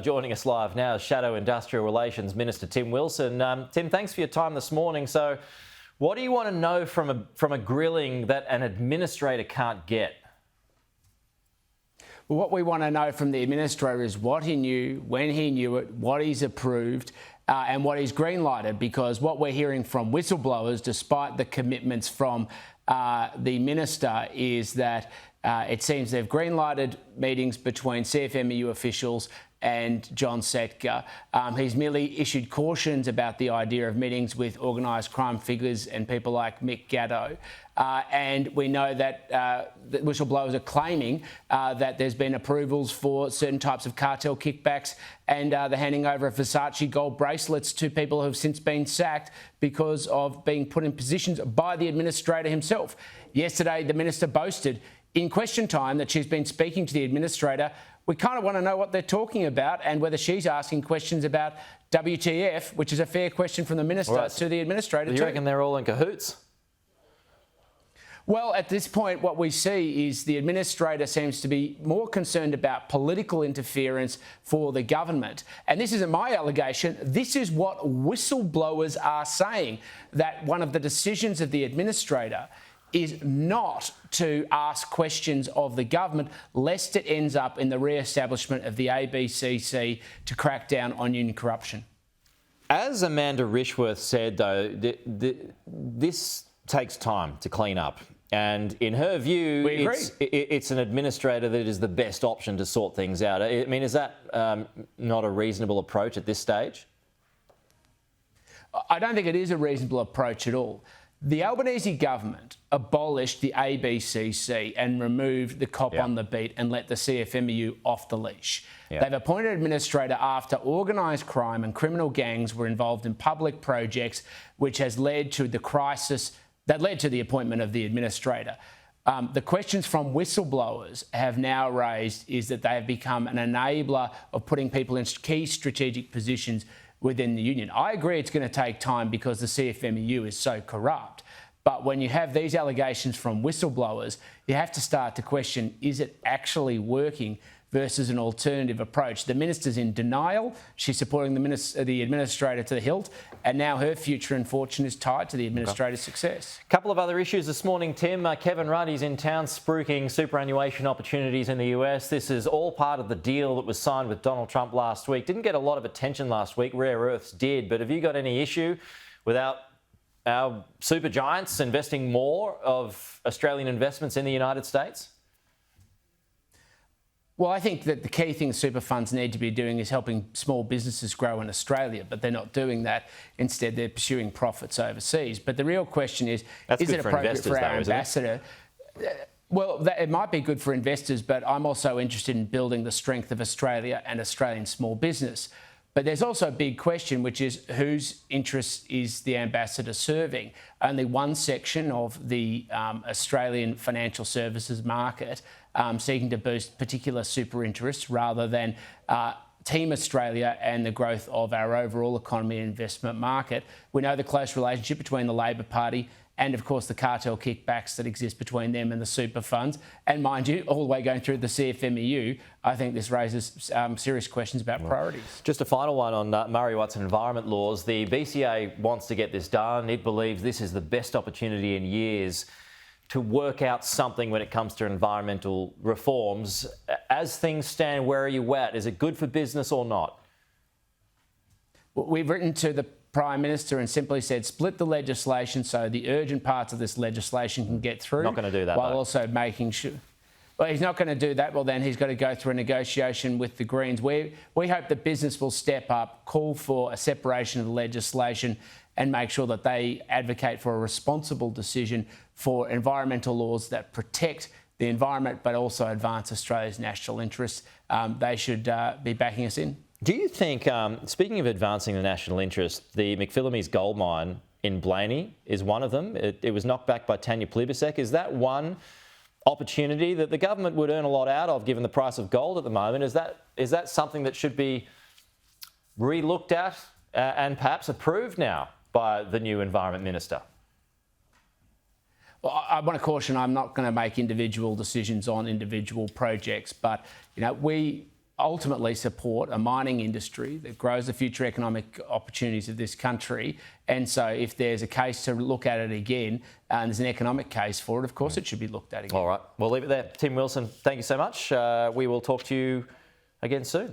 Joining us live now is Shadow Industrial Relations Minister Tim Wilson. Tim, thanks for your time this morning. So what do you want to know from a grilling that an administrator can't get? Well, what we want to know from the administrator is what he knew, when he knew it, what he's approved, and what he's green-lighted, because what we're hearing from whistleblowers, despite the commitments from the minister, is that it seems they've green-lighted meetings between CFMEU officials and John Setka. He's merely issued cautions about the idea of meetings with organised crime figures and people like Mick Gatto. And we know that the whistleblowers are claiming that there's been approvals for certain types of cartel kickbacks and the handing over of Versace gold bracelets to people who have since been sacked because of being put in positions by the administrator himself. Yesterday, the minister boasted in question time that she's been speaking to the administrator. We kind of want to know what they're talking about and whether she's asking questions about WTF, which is a fair question from the minister to the administrator. You reckon they're all in cahoots? Well, at this point, what we see is the administrator seems to be more concerned about political interference for the government. And this isn't my allegation. This is what whistleblowers are saying, that one of the decisions of the administrator is not to ask questions of the government, lest it ends up in the re-establishment of the ABCC to crack down on union corruption. As Amanda Rishworth said, though, this takes time to clean up. And in her view, it's an administrator that is the best option to sort things out. I mean, is that not a reasonable approach at this stage? I don't think it is a reasonable approach at all. The Albanese government abolished the ABCC and removed the cop on the beat and let the CFMEU off the leash. They've appointed an administrator after organised crime and criminal gangs were involved in public projects, which has led to the crisis that led to the appointment of the administrator. The questions from whistleblowers have now raised is that they have become an enabler of putting people in key strategic positions within the union. I agree it's going to take time because the CFMEU is so corrupt. But when you have these allegations from whistleblowers, you have to start to question, is it actually working versus an alternative approach? The minister's in denial. She's supporting the administrator to the hilt, and now her future and fortune is tied to the administrator's success. A couple of other issues this morning, Tim. Kevin Rudd is in town spruiking superannuation opportunities in the US. This is all part of the deal that was signed with Donald Trump last week. Didn't get a lot of attention last week. Rare Earths did. But have you got any issue without our super giants investing more of Australian investments in the United States? Well, I think that the key thing super funds need to be doing is helping small businesses grow in Australia, but they're not doing that. Instead, they're pursuing profits overseas. But the real question is it appropriate for our ambassador? Well, it might be good for investors, but I'm also interested in building the strength of Australia and Australian small business. But there's also a big question, which is whose interests is the ambassador serving? Only one section of the Australian financial services market seeking to boost particular super interests rather than Team Australia and the growth of our overall economy and investment market. We know the close relationship between the Labor Party and, of course, the cartel kickbacks that exist between them and the super funds. And mind you, all the way going through the CFMEU, I think this raises serious questions about priorities. Just a final one on Murray Watson environment laws. The BCA wants to get this done. It believes this is the best opportunity in years to work out something when it comes to environmental reforms. As things stand, where are you at? Is it good for business or not? Well, we've written to the Prime Minister and simply said split the legislation so the urgent parts of this legislation can get through. Not going to do that, while though. Also making sure. Well, he's not going to do that. Well, then he's got to go through a negotiation with the Greens. We hope that business will step up, call for a separation of the legislation and make sure that they advocate for a responsible decision for environmental laws that protect the environment but also advance Australia's national interests. They should be backing us in. Do you think, speaking of advancing the national interest, the McPhillamys gold mine in Blaney is one of them? It was knocked back by Tanya Plibersek. Is that one opportunity that the government would earn a lot out of given the price of gold at the moment? Is that something that should be re-looked at and perhaps approved now by the new Environment Minister? Well, I want to caution I'm not going to make individual decisions on individual projects, but we ultimately support a mining industry that grows the future economic opportunities of this country. And so if there's a case to look at it again, and there's an economic case for it, of course it should be looked at again. All right, we'll leave it there. Tim Wilson, thank you so much. We will talk to you again soon.